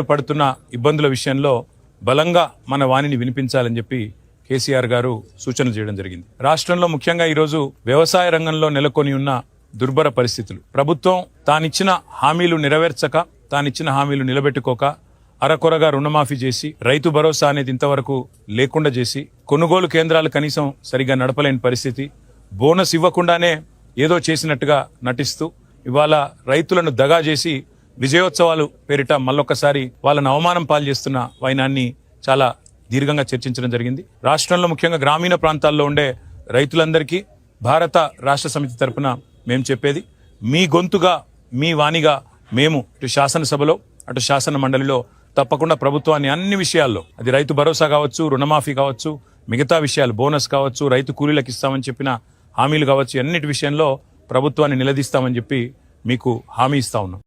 పడుతున్న ఇబ్బందుల విషయంలో బలంగా మన వాణిని వినిపించాలని చెప్పి కేసీఆర్ గారు సూచనలు చేయడం జరిగింది. రాష్ట్రంలో ముఖ్యంగా ఈరోజు వ్యవసాయ రంగంలో నెలకొని ఉన్న దుర్భర పరిస్థితులు, ప్రభుత్వం తానిచ్చిన హామీలు నెరవేర్చక, తానిచ్చిన హామీలు నిలబెట్టుకోక, అరకొరగా రుణమాఫీ చేసి, రైతు భరోసా అనేది ఇంతవరకు లేకుండా చేసి, కొనుగోలు కేంద్రాలు కనీసం సరిగా నడపలేని పరిస్థితి, బోనస్ ఇవ్వకుండానే ఏదో చేసినట్టుగా నటిస్తూ ఇవాళ రైతులను దగా చేసి విజయోత్సవాలు పేరిట మళ్ళొక్కసారి వాళ్ళను అవమానం పాలు చేస్తున్న వైనాన్ని చాలా దీర్ఘంగా చర్చించడం జరిగింది. రాష్ట్రంలో ముఖ్యంగా గ్రామీణ ప్రాంతాల్లో ఉండే రైతులందరికీ భారత రాష్ట్ర సమితి తరపున మేము చెప్పేది, మీ గొంతుగా, మీ వాణిగా మేము ఇటు శాసనసభలో అటు శాసన మండలిలో తప్పకుండా ప్రభుత్వాన్ని అన్ని విషయాల్లో, అది రైతు భరోసా కావచ్చు, రుణమాఫీ కావచ్చు, మిగతా విషయాలు, బోనస్ కావచ్చు, రైతు కూలీలకు ఇస్తామని చెప్పిన హామీలు కావచ్చు, అన్నిటి విషయంలో ప్రభుత్వాన్ని నిలదీస్తామని చెప్పి మీకు హామీ ఇస్తా ఉన్నాం.